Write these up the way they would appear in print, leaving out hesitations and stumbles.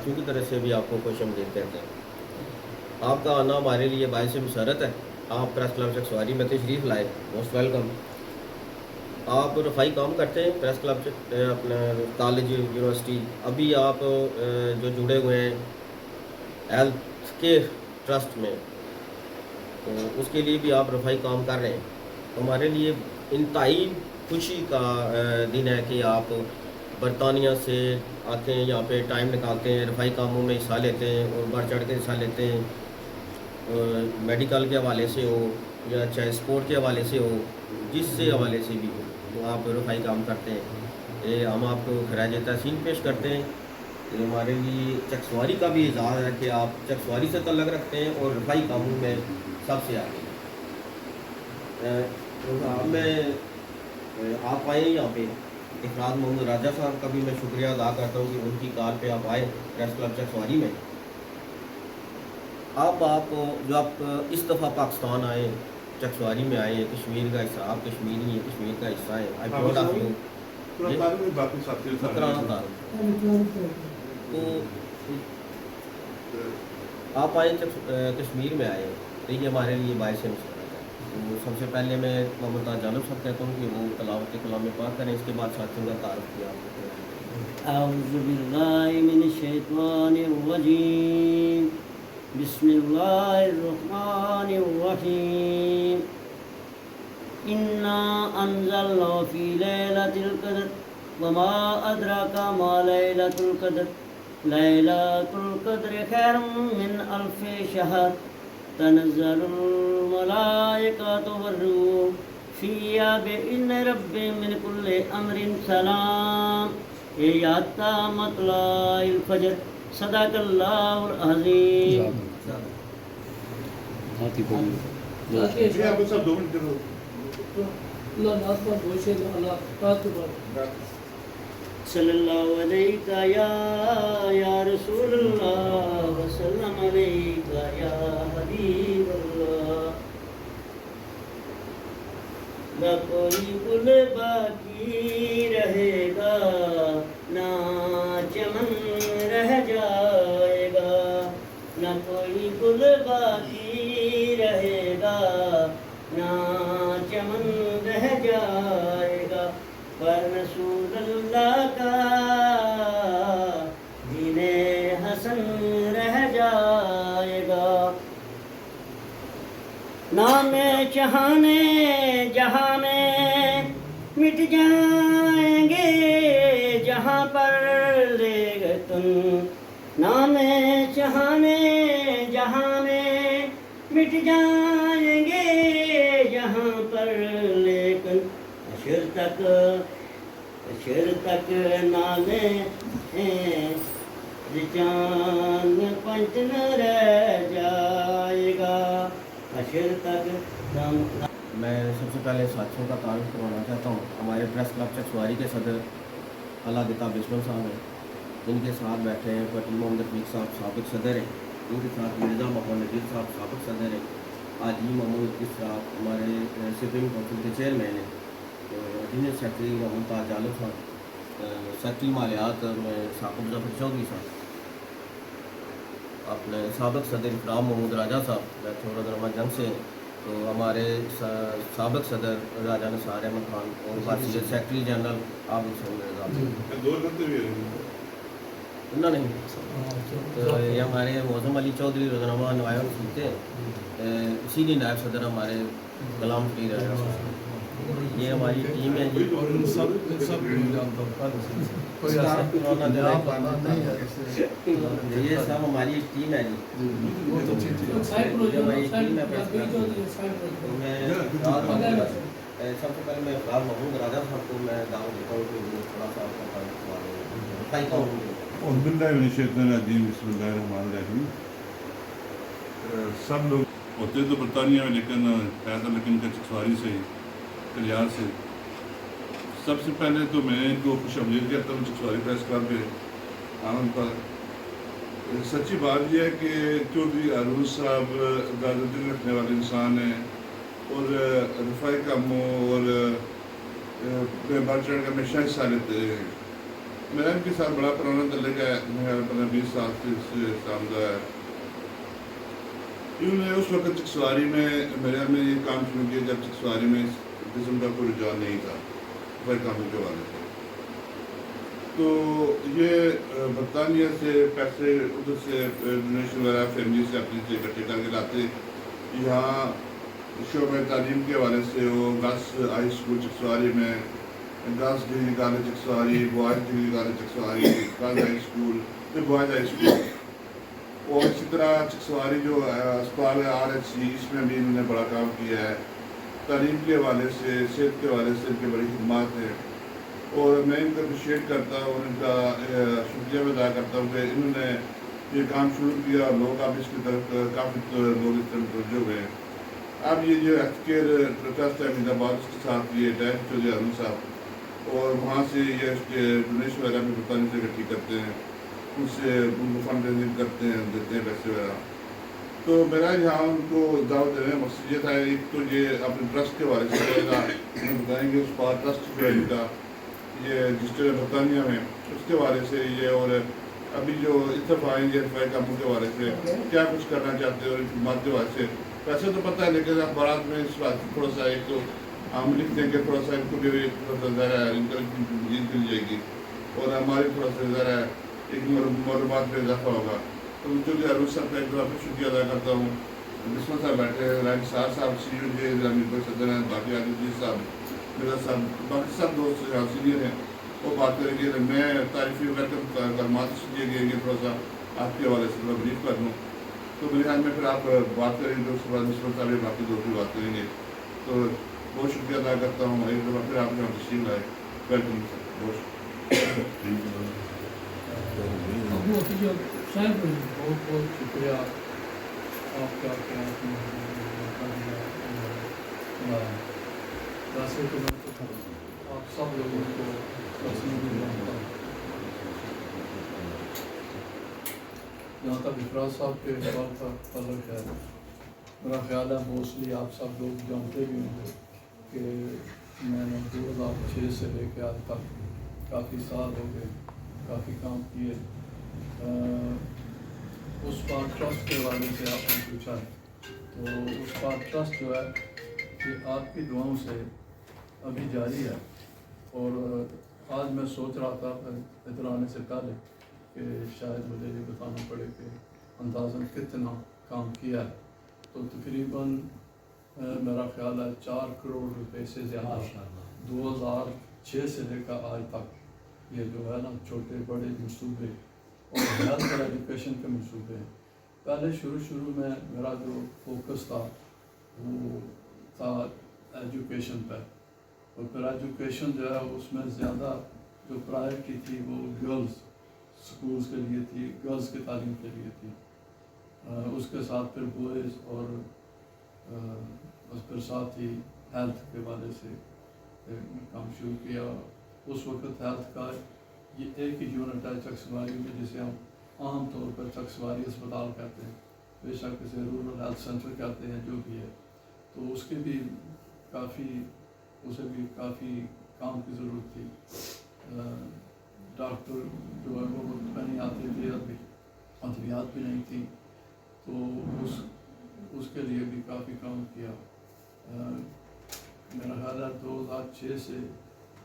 ساتھیوں کی طرف سے بھی آپ کو خوش آمدید کہتے ہیں۔ آپ کا آنا ہمارے لیے باعث مسرت ہے۔ آپ پریس کلب چکسواری میں تشریف لائے، موسٹ ویلکم۔ آپ رفائی کام کرتے ہیں پریس کلب سے اپنا کالج یونیورسٹی، ابھی آپ جو جڑے ہوئے ہیں ہیلتھ کے ٹرسٹ میں، تو اس کے لیے بھی آپ رفائی کام کر رہے ہیں۔ ہمارے لیے انتہائی خوشی کا دن ہے کہ آپ برطانیہ سے آتے ہیں، یہاں پہ ٹائم نکالتے ہیں، رفائی کاموں میں حصہ لیتے ہیں اور بڑھ چڑھ کے حصہ لیتے ہیں، میڈیکل کے حوالے سے ہو یا چاہے اسپورٹ کے حوالے سے ہو، جس سے حوالے سے بھی ہو تو آپ رفائی کام کرتے ہیں۔ یہ ہم آپ کو خراج تحسین پیش کرتے ہیں کہ ہمارے لیے چکسواری کا بھی اظہار ہے کہ آپ چکسواری سے تعلق رکھتے ہیں اور رفائی کاموں میں سب سے آگے میں آپ آئے یہاں پہ۔ افراد محمد راجہ صاحب کا بھی میں شکریہ ادا کرتا ہوں کہ ان کی کال پہ آپ آئے پریس کلب چکسواری میں۔ آپ جو آپ اس دفعہ پاکستان آئے، چکسواری میں آئے، کشمیر کا حصہ، آپ کشمیری ہیں، کشمیر کا حصہ ہے، آئی پراؤڈ آف یو۔ تو آپ آئے کشمیر میں آئے تو یہ ہمارے لیے باعث مسرت ہے۔ تو سب سے پہلے میں محمد طاہر جانب صاحب کہتا ہوں کہ وہ تلاوت کلام پاک کریں، اس کے بعد ساتھیوں کا تعارف کیا آپ کو۔ اعوذ باللہ من الشیطان الرجیم، بسم اللہ الرحمن الرحیم، انا انزلنا فی لیلۃ القدر وما ادراک ما لیلۃ القدر، لیلۃ القدر خیر من الف شہر، تنزل الملائکۃ والروح فیہا بإذن ربہم من کل امر سلام، یاتا مطلع الفجر، صدق اللہ العظیم۔ صلی اللہ علیہ یا رسول اللہ وسلم علیہ یا حبیب اللہ، نہ کوئی گل باقی رہے گا، نہ چمن رہ جائے گا، نہ کوئی گل باقی رہے گا، نہ چمن رہ جائے گا، پر رسول اللہ کا دین حسن رہ جائے گا۔ نام چہانے جہاں میں مٹ جائیں گے، جہاں پر لے گئے تم نام چہانے جہاں میں مٹ جائیں گے، جہاں پر لیکن حشر تک نامے ہیں، چاند پنچ نہ رہ جائے گا، حشر تک میں سب سے پہلے ساتھیوں کا تعارف کروانا چاہتا ہوں۔ ہمارے پریس کلب چکسواری کے صدر اللہ دتا بسمل صاحب ہیں، ان کے ساتھ بیٹھے ہیں پٹیل محمد رفیق صاحب سابق صدر ہیں، ان کے ساتھ مرزا محمد نذیر صاحب سابق صدر ہیں، عاجی محمود القیس صاحب ہمارے سپریم کونسل کے چیئرمین ہیں، جنرل سیکرٹری محمد طاہر جانب صاحب، سیکرٹری مالیات میں ثاقب ظفر چودھری صاحب، اپنے سابق صدر افرام محمود راجہ صاحب تھوڑا رحمت جنگ سے، تو ہمارے سابق صدر راجہ نثار احمد خان اور باقی سیکرٹری جنرل عابد حسین مرزا نہ نہیں، تو یہ ہمارے معظم علی چودھری رضنما نمایاں سنتے ہیں، اسی لیے نائب صدر ہمارے غلام فرید راجہ صاحب، یہ ہماری ٹیم ہے جی۔ یہ سب ہماری ٹیم ہے جی، ہماری ٹیم ہے۔ سب سے پہلے میں افراد محمود راجہ صاحب کو میں دعوت دیتا ہوں کہ وہ تھوڑا سا آپ کا اعوذ باللہ من الشیطان الرجیم، بسم اللہ الرحمن الرحیم۔ سب لوگ ہوتے تو برطانیہ میں، لیکن لیکن چکسواری سے، کلیار سے۔ سب سے پہلے تو میں ان کو خوش آمدید کہتا ہوں چکسواری پریس کلب پہ آمد پر۔ سچی بات یہ ہے کہ چودھری ہارون صاحب زیادہ دل رکھنے والے انسان ہیں، اور رفائی کاموں اور بڑھ چڑھ کے ہمیشہ حصہ لیتے ہیں۔ میرا ان کے ساتھ بڑا پرانا تعلق ہے، میرا 15-20 سال سے اس سے سامدہ ہے۔ انہوں نے اس وقت چکسواری میں میرے میں یہ کام شروع کیا جب چکسواری میں اس قسم کا کوئی رجحان نہیں تھا صفائی کاموں کے حوالے سے۔ تو یہ برطانیہ سے پیسے ادھر سے ڈونیشن وغیرہ فیملی سے اپنی سے اکٹھے کر کے لاتے، یہاں شعبہ تعلیم کے حوالے سے وہ گرلس ہائی اسکول چکسواری میں، girls degree college Chakswari, boys degree college Chakswari, girls high school, پھر بوائز ہائی اسکول، اور اسی طرح چکسواری جو اسپتال ہے RHC، اس میں بھی انہوں نے بڑا کام کیا ہے۔ تعلیم کے حوالے سے، صحت کے حوالے سے ان کی بڑی خدمات ہیں، اور میں ان کو اپریشیٹ کرتا ہوں اور ان کا شکریہ ادا کرتا ہوں کہ انہوں نے یہ کام شروع کیا اور لوگ اب اس کی طرف کافی لوگ اس طرف متوجہ ہوئے ہیں۔ اب یہ جو ہیلتھ کیئر ٹرسٹ ہے احمد آباد، اس کے ساتھ یہ ڈائریکٹر چودھری ہارون صاحب، اور وہاں سے یہ اس کے ڈونیشن وغیرہ بھی برطانیہ سے اکٹھی کرتے ہیں، ان سے ان کو فنڈ ریزنگ کرتے ہیں، دیتے ہیں پیسے وغیرہ۔ تو میرا یہاں ان کو دعوت دینے کا مقصد یہ تھا، ایک تو یہ اپنے ٹرسٹ کے بارے سے انہیں بتائیں گے، اس بار ٹرسٹ جو ہے ان کا یہ رجسٹر برطانیہ میں، اس کے بارے سے یہ، اور ابھی جو اتفاق آئیں گے صفائی کاموں کے بارے سے کیا کچھ کرنا چاہتے ہیں اور ان خدمات کے بارے سے ویسے تو پتہ ہے، لیکن اخبارات میں اس بات تھوڑا سا ایک تو ہم لکھ دیں گے، تھوڑا سا ان کو بھی تھوڑا سا ذرا انکریجمنٹ مل جائے گی، اور ہماری تھوڑا سا ذرا ایک معلومات میں اضافہ ہوگا۔ تو جو کہ ہارون صاحب کا ایک بار پھر شکریہ ادا کرتا ہوں، بسمہ صاحب بیٹھے ہیں، رائن صاحب CU امیر صدر ہیں، باقی عادل صاحب، مرزا صاحب، باقی سب دوست سینئر ہیں، وہ بات کریں گے۔ میں تعریفی ویلکم کلمات اس لیے گئے گے، تھوڑا سا آپ کے حوالے سے تھوڑا بریف کر دوں، تو میرے خیال میں پھر آپ بات کریں گے، اس کے بعد بسمہ صاحب باقی دوست بھی بات کریں گے۔ تو بہت شکریہ ادا کرتا ہوں، ایک دفعہ پھر آپ یہاں تشریف لائے، ویلکم سر، بہت بہت بہت شکریہ آپ کا کہ آپ نے ویسے تو میں آپ سب لوگوں کو پرسنلی جانتا ہوں، جہاں تک افراز صاحب کے بات کا تعلق ہے، میرا خیال ہے موسٹلی آپ سب لوگ جانتے بھی ہوں گے کہ میں نے 2006 سے لے کے آج تک کافی سال ہو گئے، کافی کام کیے۔ اس پار ٹرسٹ کے حوالے سے آپ نے پوچھا ہے، تو اس پار ٹرسٹ جو ہے کہ آپ کی دعاؤں سے ابھی جاری ہے، اور آج میں سوچ رہا تھا ادھر آنے سے پہلے کہ شاید مجھے یہ بتانا پڑے کہ اندازاً کتنا کام کیا ہے، تو تقریباً میرا خیال ہے 4 کروڑ روپے سے زیادہ 2006 سے لے کر آج تک یہ جو ہے نا چھوٹے بڑے منصوبے اور ہیلتھ اور ایجوکیشن کے منصوبے ہیں۔ پہلے شروع میں میرا جو فوکس تھا وہ تھا ایجوکیشن پہ، اور پھر ایجوکیشن جو ہے اس میں زیادہ جو پرائرٹی تھی وہ گرلز سکولز کے لیے تھی، گرلز کی تعلیم کے لیے تھی، اس کے ساتھ پھر بوائز، اور پھر ساتھ ہی ہیلتھ کے حوالے سے کام شروع کیا۔ اس وقت ہیلتھ کا یہ ایک ہی یونٹ ہے چکسواری میں، جسے ہم عام طور پر چکسواری اسپتال کہتے ہیں، بے شک اسے رورل ہیلتھ سینٹر کہتے ہیں، جو بھی ہے، تو اس کے بھی اسے بھی کافی کام کی ضرورت تھی۔ ڈاکٹر جو ہے وہ وقت پہ نہیں آتے تھے، ادویات بھی نہیں تھیں، تو اس کے لیے بھی کافی کام کیا۔ میرا خیال ہے 2006 سے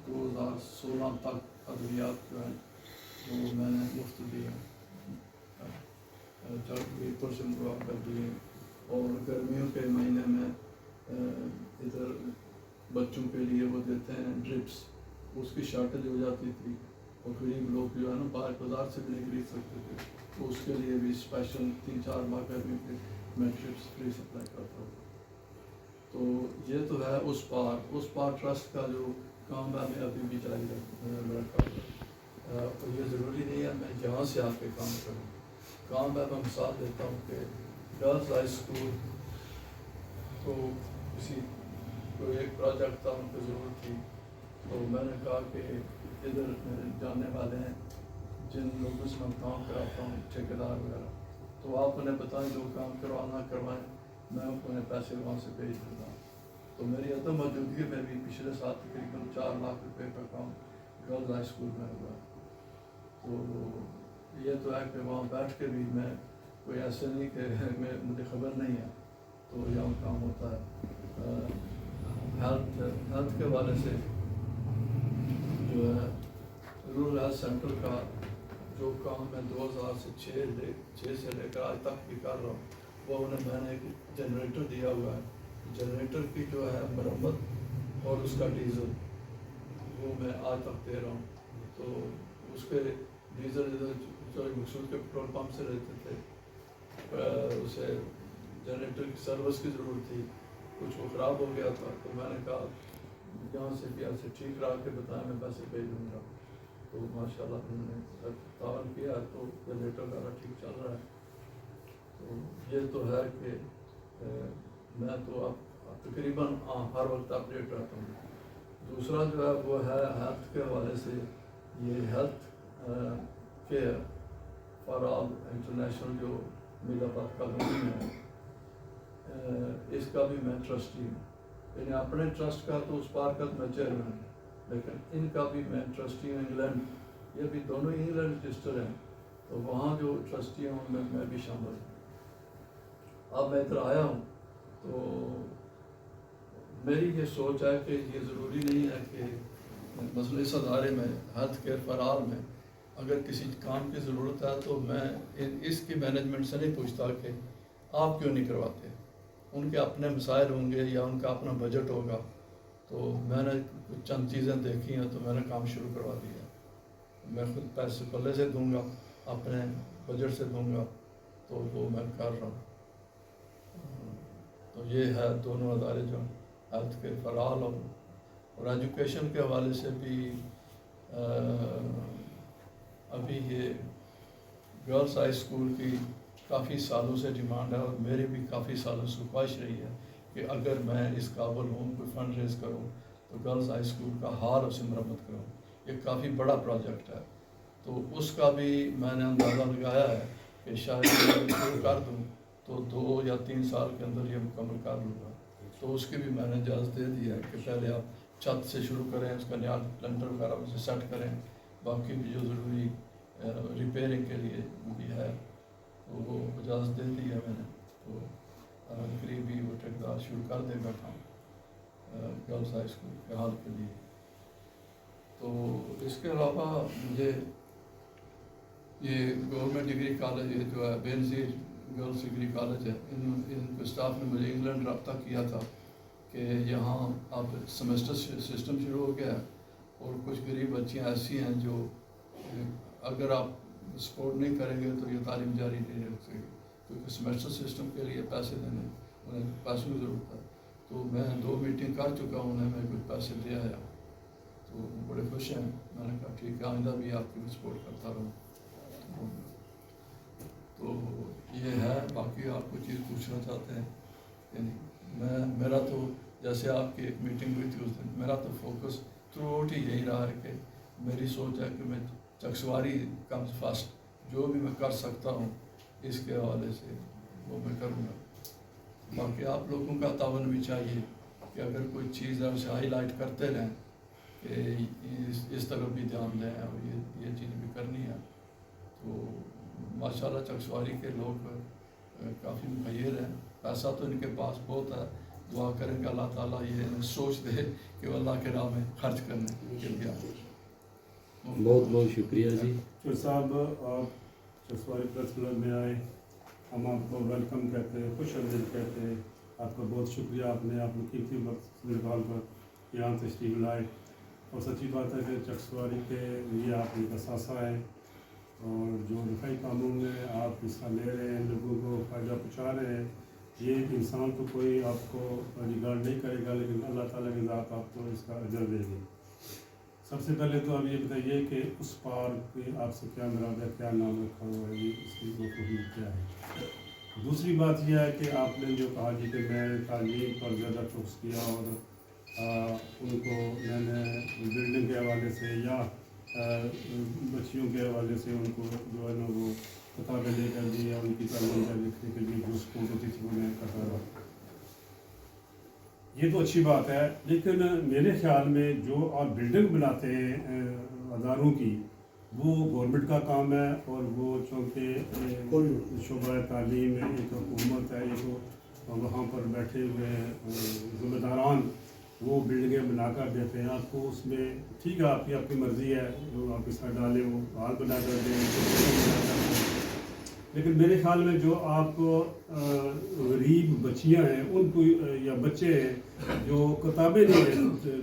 2016 تک ادویات جو ہیں وہ میں نے مفت دیے، چاکلیٹ پرسن کو کر دیے، اور گرمیوں کے مہینے میں ادھر بچوں کے لیے وہ دیتے ہیں ڈرپس، اس کی شارٹیج ہو جاتی تھی، اور غریب لوگ جو ہے نا باہر بازار سے بھی نہیں خرید سکتے تھے، تو اس کے لیے بھی اسپیشل 3-4 ماہ گرمی کے میں ڈرپس فری سپلائی کرتا ہوں۔ تو یہ تو ہے اس پار ٹرسٹ کا جو کام ہے ہمیں ابھی بھی جاری رکھا ہے، اور یہ ضروری نہیں ہے میں جہاں سے آ کے کام کروں، کام ہے میں مثال دیتا ہوں کہ گرلز ہائی اسکول تو کوئی ایک پروجیکٹ تھا، ان کو ضرورت تھی، تو میں نے کہا کہ ادھر میرے جاننے والے ہیں جن لوگوں سے میں کام کراتا ہوں، ٹھیکیدار وغیرہ، تو آپ انہیں بتائیں جو کام کروانا کروائیں، میں انہیں پیسے وہاں سے بھیج دیتا ہوں۔ تو میری عدم موجودگی میں بھی پچھلے سال تقریباً 4 لاکھ روپے کا کام گرلز ہائی اسکول میں ہوا ہے۔ تو یہ تو ہے کہ وہاں بیٹھ کے بھی میں کوئی ایسے نہیں کہ مجھے خبر نہیں ہے، تو یہاں کام ہوتا ہے۔ ہیلتھ کے حوالے سے جو ہے رورل ہیلتھ سینٹر کا جو کام میں 2006 سے لے کر آج تک بھی کر رہا ہوں، وہ انہیں میں نے ایک جنریٹر دیا ہوا ہے، جنریٹر کی جو ہے مرمت اور اس کا ڈیزل وہ میں آج تک دے رہا ہوں۔ تو اس کے ڈیزل جو مقصود کے پٹرول پمپ سے لیتے تھے، اسے جنریٹر کی سروس کی ضرورت تھی، کچھ وہ خراب ہو گیا تھا، تو میں نے کہا جہاں سے بھی ایسے ٹھیک کرا کے بتائیں میں پیسے بھیج دوں گا۔ تو ماشاء اللہ انہوں نے تعاون کیا، تو جنریٹر وغیرہ ٹھیک چل رہا ہے۔ تو یہ تو ہے کہ میں تو اب تقریباً ہر وقت اپڈیٹ رہتا ہوں۔ دوسرا جو ہے وہ ہے ہیلتھ کے حوالے سے، یہ health care for all international جو میرا بات کا مہم ہے، اس کا بھی میں ٹرسٹی ہوں۔ یعنی اپنے ٹرسٹ کا تو اس پار کا میں چیئرمین ہوں، لیکن ان کا بھی میں ٹرسٹی ہوں۔ انگلینڈ، یہ بھی دونوں انگلینڈ رجسٹر ہیں، تو وہاں جو ٹرسٹی ہیں ان میں بھی شامل ہوں۔ اب میں ادھر آیا ہوں تو میری یہ سوچ ہے کہ یہ ضروری نہیں ہے کہ مثلا اس ادارے میں ہیلتھ کیئر فار آل میں اگر کسی کام کی ضرورت ہے تو میں اس کی مینجمنٹ سے نہیں پوچھتا کہ آپ کیوں نہیں کرواتے، ان کے اپنے مسائل ہوں گے یا ان کا اپنا بجٹ ہوگا۔ تو میں نے کچھ چند چیزیں دیکھی ہیں تو میں نے کام شروع کروا دیا۔ میں خود پیسے پلے سے دوں گا، اپنے بجٹ سے دوں گا، تو وہ میں کر رہا ہوں۔ تو یہ ہے دونوں ادارے جو ہیلتھ کیئر فار آل اور ایجوکیشن کے حوالے سے بھی ابھی یہ گرلس ہائی اسکول کی کافی سالوں سے ڈیمانڈ ہے، اور میری بھی کافی سالوں سے خواہش رہی ہے کہ اگر میں اس قابل ہوں کوئی فنڈ ریز کروں تو گرلس ہائی اسکول کا ہال اسے مرمت کروں۔ یہ کافی بڑا پروجیکٹ ہے، تو اس کا بھی میں نے اندازہ لگایا ہے کہ شاید میں شروع کر دوں تو 2 یا 3 سال کے اندر یہ مکمل کر لوں گا۔ تو اس کی بھی میں نے اجازت دے دی ہے کہ پہلے آپ چھت سے شروع کریں، اس کا نیا لنٹر وغیرہ اسے سیٹ کریں، باقی بھی جو ضروری ریپیئرنگ کے لیے بھی ہے تو وہ اجازت دے دی ہے میں نے۔ تو قریب ہی وہ ٹھیکیدار شروع کر دے گا کام گرلس ہائی اسکول کے حال کے لیے۔ تو اس کے علاوہ مجھے یہ گورنمنٹ ڈگری کالج یہ جو ہے بے نظیر گرلس ڈگری کالج ہے، ان کے اسٹاف نے مجھے انگلینڈ رابطہ کیا تھا کہ یہاں اب سمیسٹر سسٹم شروع ہو گیا ہے، اور کچھ غریب بچیاں ایسی ہیں جو اگر آپ سپورٹ نہیں کریں گے تو یہ تعلیم جاری نہیں رکھ سکے، کیونکہ سمیسٹر سسٹم کے لیے پیسے دینے، انہیں پیسوں کی ضرورت ہے۔ تو میں 2 میٹنگ کر چکا ہوں، انہیں میں کچھ پیسے دے آیا، تو بڑے خوش ہیں۔ میں نے کہا ٹھیک ہے، آئندہ بھی آپ کی سپورٹ کرتا رہوں۔ تو یہ ہے، باقی آپ کو چیز پوچھنا چاہتے ہیں؟ یعنی میرا تو جیسے آپ کی ایک میٹنگ ہوئی تھی اس دن، میرا تو فوکس تھرو آؤٹ ہی یہی رہا ہے کہ میری سوچ ہے کہ میں چکسواری کمز فرسٹ، جو بھی میں کر سکتا ہوں اس کے حوالے سے وہ میں کروں گا۔ باقی آپ لوگوں کا تعاون بھی چاہیے کہ اگر کوئی چیز ہے اسے ہائی لائٹ کرتے رہیں کہ اس طرف بھی دھیان دیں اور یہ چیز بھی کرنی ہے۔ تو ماشاءاللہ چکسواری کے لوگ کافی مخیر ہیں، پیسہ تو ان کے پاس بہت ہے، دعا کریں کہ اللہ تعالیٰ یہ سوچ دے کہ وہ اللہ کے راہ میں خرچ کرنے کے لیے آئے۔ بہت بہت شکریہ جی۔ چور صاحب، آپ چکسواری پریس کلب میں آئے، ہم آپ کو ویلکم کہتے ہیں، خوش آمدید کہتے ہیں۔ آپ کا بہت شکریہ، آپ نے آپ قیمتی وقت نکال کر یہاں تشریف لائے، اور سچی بات ہے کہ چکسواری کے لیے آپ ایک اثاثہ ہیں، اور جو دفاعی کاموں میں آپ حصہ لے رہے ہیں، لوگوں کو فائدہ پہنچا رہے ہیں، یہ انسان تو کوئی آپ کو ریگارڈ نہیں کرے گا، لیکن اللہ تعالیٰ کی ذات آپ کو اس کا اجر دے گی۔ سب سے پہلے تو آپ یہ بتائیے کہ اس پار کی آپ سے کیا مراد ہے، کیا نام رکھا ہوا ہے، یہ اس کی مفہوم کیا ہے؟ دوسری بات یہ ہے کہ آپ نے جو کہا جی کہ میں تعلیم پر زیادہ فوکس کیا، اور ان کو میں نے بلڈنگ کے حوالے سے یا بچیوں کے حوالے سے ان کو جو ہے نا وہ کتابیں لے کر دی، یا ان کی تعلیم کا لکھنے کے لیے جو سپورٹ ہوتی تھی وہ میں کرتا رہا۔ یہ تو اچھی بات ہے، لیکن میرے خیال میں جو آپ بلڈنگ بناتے ہیں اداروں کی، वो गवर्नमेंट का काम है, और वो चूँकि शोबा तालीम में एक हुकूमत है, एक वहाँ पर बैठे हुए ज़िम्मेदारान वो बिल्डिंगें बनाकर देते हैं आपको। उसमें ठीक है, आपकी अपनी मर्ज़ी है, जो आप इसका डालें वो हाल बना कर दें, लेकिन मेरे ख्याल में जो आप गरीब बच्चियां हैं उनको या बच्चे हैं जो किताबें नहीं ले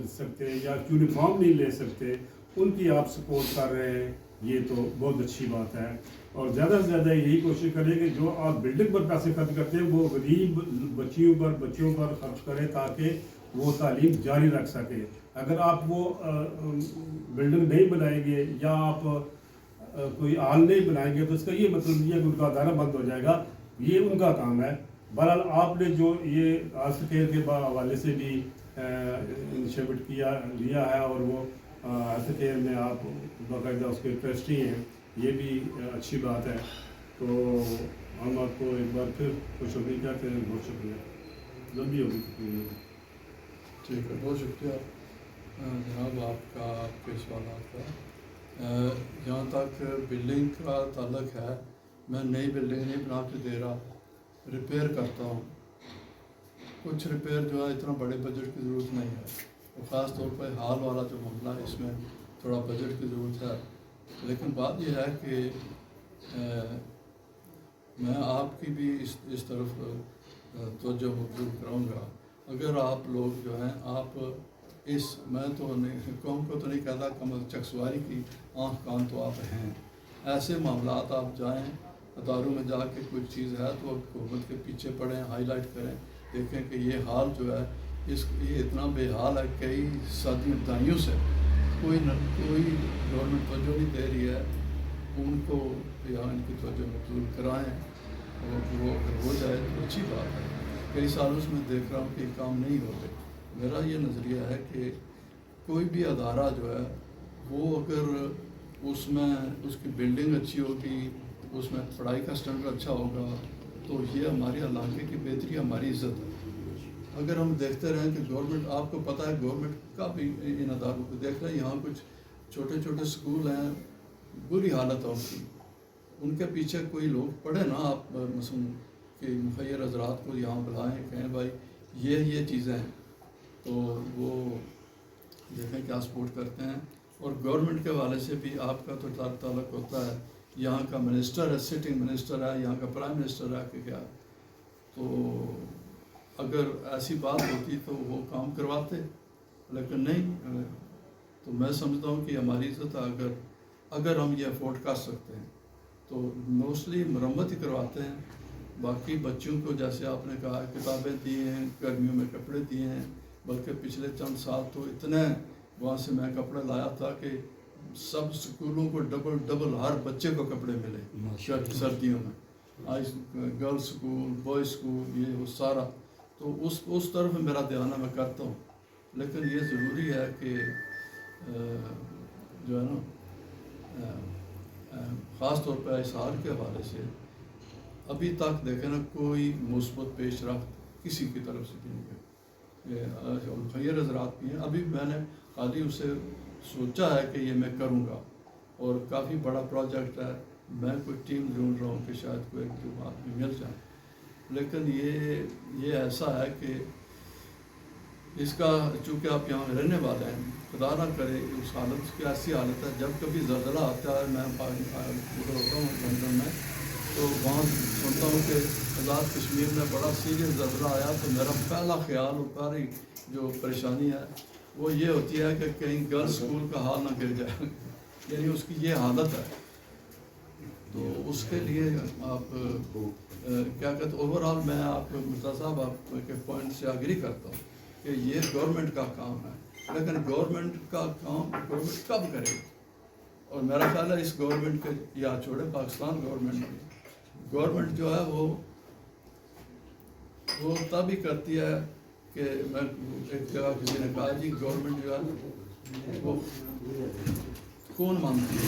सकते या यूनिफॉर्म नहीं ले सकते, उनकी आप सपोर्ट कर रहे हैं, ये तो बहुत अच्छी बात है। और ज़्यादा से ज़्यादा यही कोशिश करें कि जो आप बिल्डिंग पर पैसे खर्च करते हैं वो गरीब बच्चियों पर खर्च करें ताकि वो तालीम जारी रख सके। अगर आप वो बिल्डिंग नहीं बनाएंगे या आप कोई हाल नहीं बनाएंगे तो इसका ये मतलब नहीं है कि उनका दायरा बंद हो जाएगा, ये उनका काम है। बहरहाल आपने जो ये हेल्थ केयर के हवाले से भी इनिशिएटिव लिया है और वो हेल्थ केयर में आप बाकायदा उसके ट्रस्टी हैं, ये भी अच्छी बात है। तो हम आपको एक बार फिर खुशखबरी कहते हैं, बहुत शुक्रिया। जल्दी होगी ठीक है, बहुत शुक्रिया जनाब आपका, आपके सवाल का। जहाँ तक बिल्डिंग का ताल्लुक है, मैं नई बिल्डिंग नहीं बना के दे रहा, रिपेयर करता हूँ। कुछ रिपेयर जो है इतना बड़े बजट की ज़रूरत नहीं है, और ख़ास तौर पर हाल वाला जो मामला है इसमें थोड़ा बजट की ज़रूरत है। लेकिन बात यह है कि मैं आपकी भी इस तरफ तवज्जो मबज़ूल कराऊँगा। अगर आप लोग जो हैं, आप मैं तो नहीं कौम को तो नहीं कहता, कमल चकसवारी की आँख कान तो आप हैं। ऐसे मामलात आप जाएं अदारों में जाके कोई चीज़ है तो हुकूमत के पीछे पड़ें, हाईलाइट करें, देखें कि ये हाल जो है ये इतना बेहाल है, कई दाइयों से कोई गवर्नमेंट तवज्जो नहीं दे रही है, उनको यहाँ इनकी तवज्जो मबज़ूल कराएँ और वो अगर हो जाए तो अच्छी बात है। कई सालों से मैं देख रहा हूँ कि काम नहीं हो रहे। मेरा ये नज़रिया है कि कोई भी अदारा जो है वो अगर उसमें उसकी बिल्डिंग अच्छी होगी, उसमें पढ़ाई का स्टैंडर्ड अच्छा होगा, तो ये हमारे इलाके की बेहतरी, हमारी इज़्ज़त है। अगर हम देखते रहें कि गवर्नमेंट, आपको पता है गवर्नमेंट का भी इन अदारों को देख रहे हैं, यहाँ कुछ छोटे छोटे स्कूल हैं, बुरी हालत है उनकी, उनके पीछे कोई लोग पढ़े ना, आप मसलन कि मुखैर हजरात को यहाँ बुलाएँ, कहें भाई ये चीज़ें हैं, तो वो देखें क्या सपोर्ट करते हैं। और गवर्नमेंट के हवाले से भी आपका तो ताल्लुक़ होता है, यहाँ का मिनिस्टर है, सिटिंग मिनिस्टर है, यहाँ का प्राइम मिनिस्टर है कि क्या, तो अगर ऐसी बात होती तो वो काम करवाते, लेकिन नहीं। तो मैं समझता हूँ कि हमारी इज़्ज़त अगर हम ये अफोर्ड कर सकते हैं तो मोस्टली मरम्मत ही करवाते हैं। बाकी बच्चों को जैसे आपने कहा किताबें दी हैं, गर्मियों में कपड़े दिए हैं, बल्कि पिछले चंद साल तो इतने वहाँ से मैं कपड़े लाया था कि सब स्कूलों को डबल हर बच्चे को कपड़े मिले सर्दियों में। आज गर्ल्स स्कूल, बॉय स्कूल, ये वो सारा, तो उस तरफ मेरा ध्यान है, मैं करता हूँ। लेकिन ये ज़रूरी है कि जो है ना, ख़ास तौर पर इस हाल के हवाले से अभी तक देखें ना, कोई मुस्बत पेशरफ्त किसी की तरफ से भी नहीं है। खैर हजरात भी हैं, अभी मैंने खाली उसे सोचा है कि ये मैं करूँगा, और काफ़ी बड़ा प्रोजेक्ट है, मैं कोई टीम ढूंढ रहा हूँ कि शायद कोई एक दो आदमी मिल जाए। लेकिन ये ऐसा है कि इसका चूँकि आप यहाँ रहने वाले हैं, खुदा ना करे उस हालत की ऐसी हालत है, जब कभी ज़लज़ला आता है, मैं उधर होता हूँ लंदन में, तो वहाँ सुनता हूँ कि आज़ाद कश्मीर में बड़ा सीरियस ज़लज़ला आया, तो मेरा पहला ख्याल और पहली जो परेशानी है वो ये होती है कि कहीं गर्ल्स स्कूल का हाल ना गिर जाए, यानी उसकी ये हालत है। तो उसके लिए आप क्या कहते, ओवरऑल मैं आप मिर्ज़ा साहब आपके पॉइंट से एग्री करता हूँ कि ये गवर्नमेंट का काम है, लेकिन गवर्नमेंट का काम गवर्नमेंट कब करेगी? और मेरा ख्याल है इस गवर्नमेंट के, या छोड़े पाकिस्तान गवर्नमेंट जो है वो तब ही करती है कि मैं एक जगह किसी ने कहा जी गवर्नमेंट जो है वो कौन मांगती है,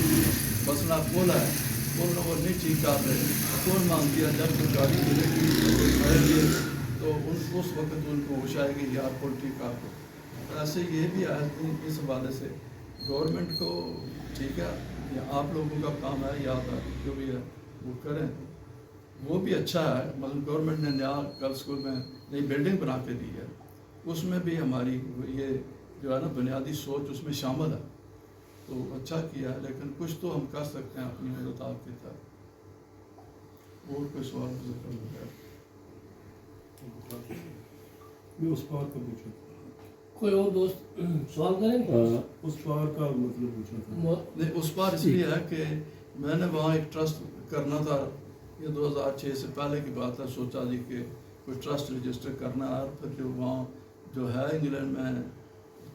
मसला पुल है, पुल वो नहीं ठीक कर रहे, कौन मांगती है? जब सरकारी मिलेगी तो उस वक्त उनको होश आएगी यार पुल ठीक कर दो। ऐसे ये भी है इस हवाले से गवर्नमेंट को, ठीक है ये आप लोगों का काम है या जो भी है वो करें, वो भी अच्छा है। मतलब गवर्नमेंट ने नया गर्ल्स स्कूल में नई बिल्डिंग बना के दी है, उसमें भी हमारी ये जो है ना बुनियादी सोच उसमें शामिल है, तो अच्छा किया है। लेकिन कुछ तो हम कर सकते हैं अपनी मदद आपके तहत। और कोई सवाल मैं उस पार का पूछा था, कोई और दोस्त सवाल करें? उस पार का मतलब पूछा था। नहीं, उस बार इसलिए है कि मैंने वहाँ एक ट्रस्ट करना था, ये 2006 से पहले की बात है। सोचा जी कि कोई ट्रस्ट रजिस्टर करना है, फिर जो वहाँ जो है इंग्लैंड में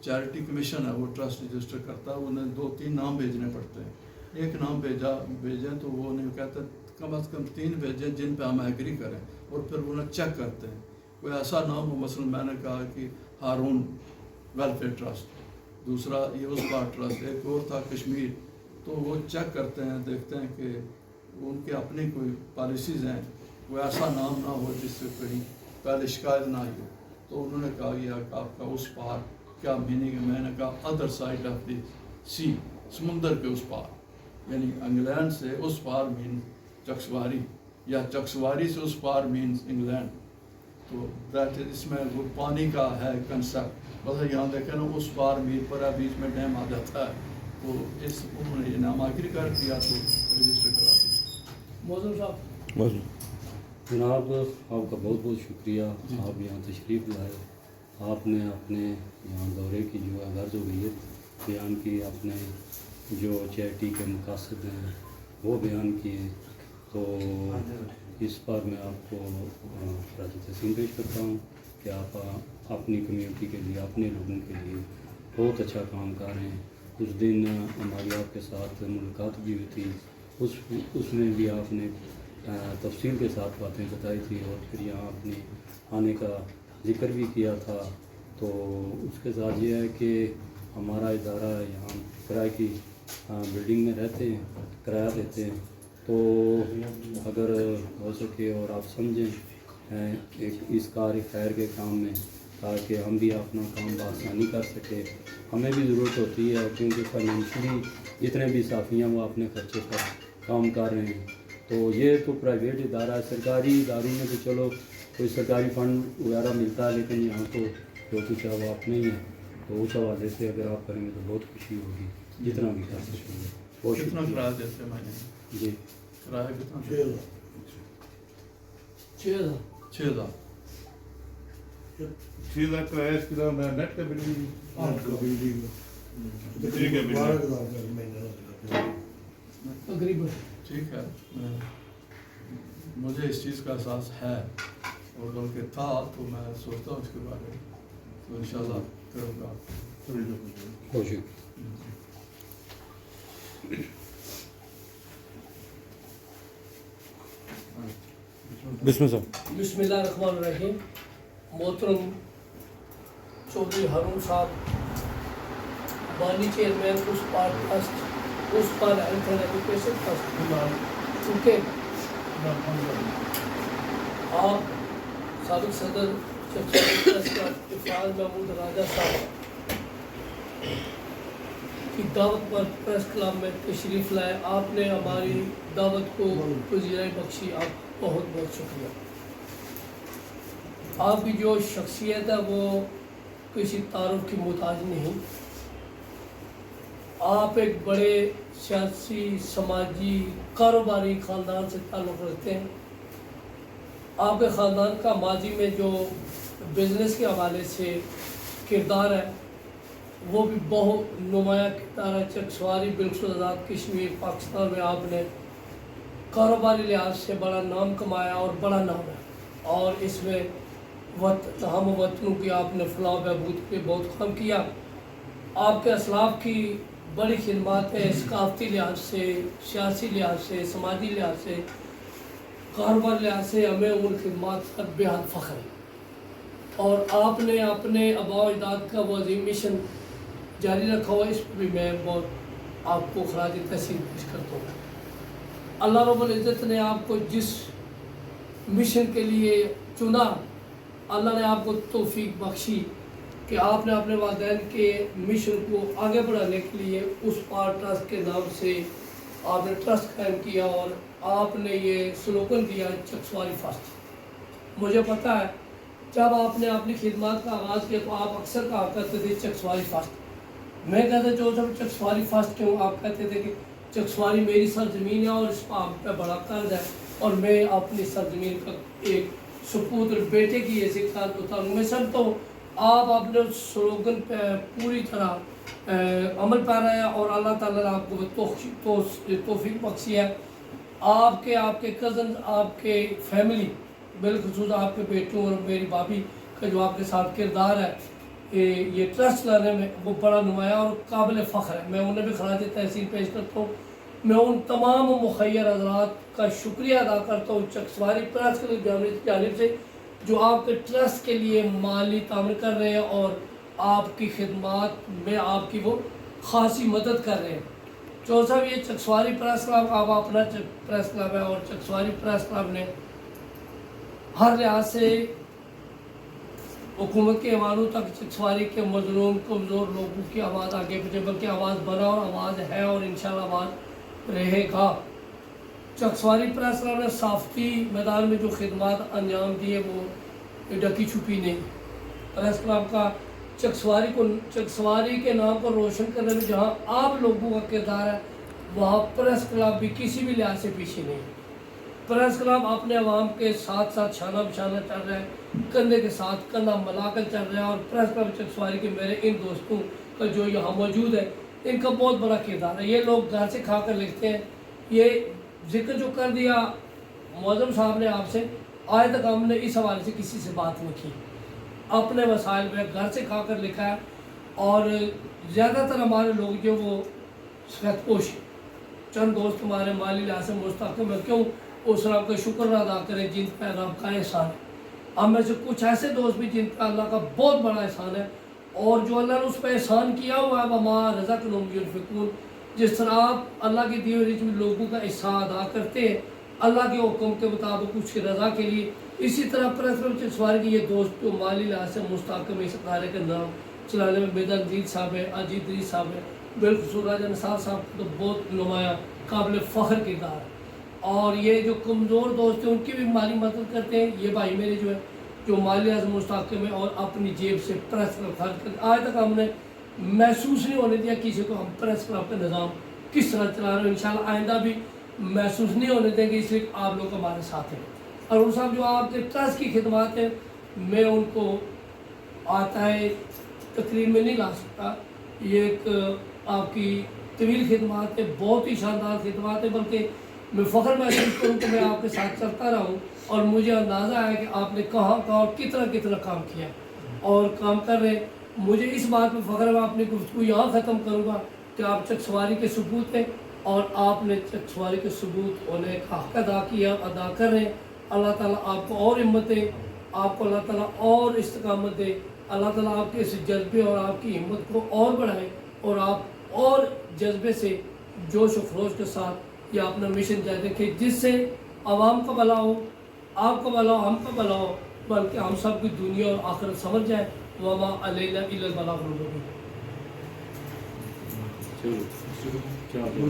चैरिटी कमीशन है वो ट्रस्ट रजिस्टर करता है, उन्हें 2-3 नाम भेजने पड़ते हैं। एक नाम भेजें तो वो नहीं कहते, कम से कम 3 भेजें जिन पे हम एग्री करें, और फिर उन्हें चेक करते हैं। कोई ऐसा नाम हो, मसलन मैंने कहा कि हारून वेलफेयर ट्रस्ट, दूसरा ये उस बार ट्रस्ट, एक और था कश्मीर, तो वो चेक करते हैं, देखते हैं कि उनके अपनी कोई पॉलिसीज़ हैं, वो ऐसा नाम ना हो जिससे कहीं पहले शिकायत ना आई हो। तो उन्होंने कहा कि आपका उस पार क्या मीनिंग है? मैंने कहा अदर साइड ऑफ द सी, समुंदर के उस पार, यानी इंग्लैंड से उस पार मीन चक्सवारी, या चक्सवारी से उस पार मीन्स इंग्लैंड। तो दैट इसमें वो पानी का है कंसेप्ट। बस यहाँ देखें ना, उस पार मीर पर बीच में डैम आ जाता है, तो इस उन्होंने ये नामांकन किया तो रजिस्टर करा दिया। मौजूद साहब, जनाब आपका बहुत बहुत शुक्रिया, आप यहाँ तशरीफ़ लाए, आपने अपने यहाँ दौरे की जो है गर्ज़ वरीयत बयान की, आपने जो चैरिटी के मकासद हैं वो बयान किए। तो इस पर मैं आपको राज़ी तस्लीम पेश करता हूँ कि आप अपनी कम्यूनिटी के लिए, अपने लोगों के लिए बहुत अच्छा काम कर रहे हैं। उस दिन हमारी आपके साथ मुलाकात भी हुई थी, उसमें भी आपने तफसील के साथ बातें बताई थी, और फिर यहाँ अपने आने का ज़िक्र भी किया था। तो उसके साथ ये है कि हमारा इदारा यहाँ किराए की बिल्डिंग में रहते हैं, किराया देते हैं, तो अगर हो सके और आप समझें एक इस कार्य खैर के काम में, ताकि हम भी अपना काम बआसानी कर सके। हमें भी ज़रूरत होती है, क्योंकि फाइनेंशली जितने भी साथी हैं वो अपने खर्चे पर काम कर रहे हैं। तो ये तो प्राइवेट इदारा है, सरकारी इदारों में तो चलो कोई सरकारी फंड वगैरह मिलता है, लेकिन यहाँ तो जो कुछ है वो अपने ही है। तो उस हवाले से अगर आप करेंगे तो बहुत खुशी होगी, जितना भी कर सकेंगे। बहुत कितना शुक्रिया। किराया देते हैं महीने? जी किराया कितना? 6,000। 6,000। 6 लाख का है इसके अलावा नेट का बिल्डिंग ठीक है तकरीबन ठीक है, मुझे इस चीज़ का एहसास है, और बल्कि था, तो मैं सोचता हूँ इसके बारे में, तो इंशाल्लाह करूँगा। बहुत शुक्रिया। बिस्मिल्लाहिर्रहमानिर्रहीम। मोहतरम चौधरी हारून साहब, बानी चेयरमैन उस पार ट्रस्ट, उस पार हेल्थ एंड एजुकेशन ट्रस्ट, चूँकि आप साबिक सदर चक्सवारी ट्रस्ट का इफ़राज महमूद राजा साहब की दावत पर प्रेस क्लब में तशरीफ़ लाए, आपने हमारी दावत को पजीराई बख्शी, आप बहुत बहुत शुक्रिया। आपकी जो शख्सियत है वो किसी तारुफ की मोहताज नहीं। आप एक बड़े सियासी, समाजी, कारोबारी ख़ानदान से ताल्लुक़ रखते हैं। आपके ख़ानदान का माजी में जो बिज़नेस के हवाले से किरदार है वो भी बहुत नुमाया किरदार है। चक्सवारी बिल्कुल आज़ाद कश्मीर पाकिस्तान में आपने कारोबारी लिहाज से बड़ा नाम कमाया और बड़ा नाम है, और इसमें हम वतनों की आपने फलाह बहबूद के बहुत काम किया। आपके असलाफ की बड़ी खिदमत है, सकाफती लिहाज से, सियासी लिहाज से, समाजी लिहाज से, कारोबार लिहाज से हमें उन खिदमत पर बेहद फ़ख्र है। और आपने अपने आबा अजदाद का वो अजीम मिशन जारी रखा हुआ, इस पर भी मैं बहुत आपको खराज तहसीन पेश करता हूँ। अल्लाह रब्बुल इज़्ज़त ने आपको जिस मिशन के लिए चुना, अल्लाह ने आपको तौफीक बख्शी कि आपने अपने वालिदैन के मिशन को आगे बढ़ाने के लिए उस पार ट्रस्ट के नाम से आपने ट्रस्ट कायम किया और आपने ये स्लोगन दिया चकसवारी फर्स्ट। मुझे पता है जब आपने अपनी खिदमत का आगाज़ किया तो आप अक्सर कहा करते थे चकसवारी फर्स्ट। मैं कहता जो जब चकसवारी फर्स्ट क्यों, आप कहते थे कि चकसवारी मेरी सरजमीन है और इस पर आप पे बड़ा कर्ज है और मैं अपनी सरजमीन का एक सुपुत्र बेटे की ये शिक्षा उतारूँ। मैं सब तो आप अपने स्लोगन पे पूरी तरह अमल पा रहे हैं और अल्लाह ताला ने आपको तौफीक बख्शी है। आपके कज़न, आपके फैमिली, बिलखुसूस आपके बेटों और मेरी भाभी का जो आपके साथ किरदार है ये ट्रस्ट लाने में वो बड़ा नुमाया और काबिल फ़ख्र है। मैं उन्हें भी खराज तहसीन पेश करता हूँ। मैं उन तमाम मुखय्यर हज़रात का शुक्रिया अदा करता हूँ चकसवारी प्रेस क्लब की जानिब से जो आपके ट्रस्ट के लिए माली तामीर कर रहे हैं और आपकी खिदमत में आपकी वो ख़ासी मदद कर रहे हैं। चौधरी साहब, ये चकसवारी प्रेस क्लब अब अपना प्रेस क्लब है और चकसवारी प्रेस क्लब ने हर लिहाज से हुकूमत के ऐवानों तक चकसवारी के मजलूम कमज़ोर लोगों की आवाज़ आगे पीछे बल्कि आवाज़ बना और आवाज़ है और इंशाल्लाह आवाज़ रहेगा। चकसवारी प्रेस क्लब ने साफ़ी मैदान में जो खिदमत अंजाम दिए वो ढकी छुपी नहीं। प्रेस क्लब का चकसवारी के नाम को रोशन करने में जहाँ आप लोगों का किरदार है वहाँ प्रेस क्लब भी किसी भी लिहाज से पीछे नहीं। प्रेस क्लब अपने अवाम के साथ साथ शाना बशाना चल रहा है, कंधे के साथ कंधा मिलाकर चल रहा है और प्रेस क्लब चकसवारी के मेरे इन दोस्तों का जो यहाँ मौजूद है इनका बहुत बड़ा किरदार है। ये लोग घर से खा कर लिखते हैं। ये जिक्र जो कर दिया मौज़म साहब ने आपसे, आज तक हमने इस हवाले से किसी से बात नहीं की। अपने वसाइल में घर से खा कर लिखा है और ज़्यादातर हमारे लोग जो वो सफेदपोश, चंद दोस्त हमारे माली लिहाज से मुस्तक़िम है। क्यों उस रब का शुक्र अदा करें जिन पर रब का एहसान है। हम में से कुछ ऐसे दोस्त भी जिन पर अल्लाह का बहुत बड़ा एहसान है और जो अल्लाह ने उस पर एहसान किया हुआ है वमा रज़क़नाहुम युनफ़िक़ून। जिस तरह आप अल्लाह की दी हुई रिज़्क़ में लोगों का एहसान अदा करते हैं अल्लाह के हुक्म के मुताबिक उसकी रज़ा के लिए, इसी तरह प्रेस क्लब चकसवारी के ये दोस्त जो माली लिहाज से मुस्तक़िम इस इदारे के नाम चलाने में बेदनजीत साहब है, अजीत रीस साहब है, बिलखुसूस राजा निसार साहब तो बहुत नुमाया काबिल फ़ख्र किरदार है। और ये जो कमज़ोर दोस्त हैं उनकी भी माली मदद करते हैं। ये भाई मेरे जो है जो माली लिहाज से मुस्तक़िम है और अपनी जेब से प्रेस क्लब खर्च करते, आज तक हमने महसूस नहीं होने दिया किसी को हम प्रेस क्लब का निज़ाम किस तरह चला रहे हैं। इंशाल्लाह आइंदा भी महसूस नहीं होने देंगे, इसलिए आप लोग हमारे साथ हैं। और साहब जो आपके ट्रस्ट की खिदमत है मैं उनको आता है तकरीर में नहीं ला सकता। ये एक आपकी तवील खिदमत है, बहुत ही शानदार खिदमत है, बल्कि मैं फ़ख्र महसूस करूँ कि मैं आपके साथ चलता रहूँ और मुझे अंदाज़ा है कि आपने कहाँ और कितना काम किया और काम कर रहे। मुझे इस बात में फ़ख्र है, मैं अपनी गुफ्तगू यहाँ ख़त्म करूँगा कि आप चकसवारी के सबूत हैं और आपने चकसवारी के सबूत होने का हक़ अदा कर रहे हैं। अल्लाह ताला आपको और हिम्मत दे, आपको अल्लाह ताला और इस्तकामत दे, अल्लाह ताला आपके इस जज्बे और आपकी हिम्मत को और बढ़ाए और आप और जज्बे से जोश व खरोश के साथ ये अपना मिशन जारी रखें जिससे आवाम का भला हो, आपका भला हो, हम का भला हो, बल्कि हम सब की दुनिया और आखिरत समझ जाए। वमा अलैना इल्लल बलागुल मुबीन। चलो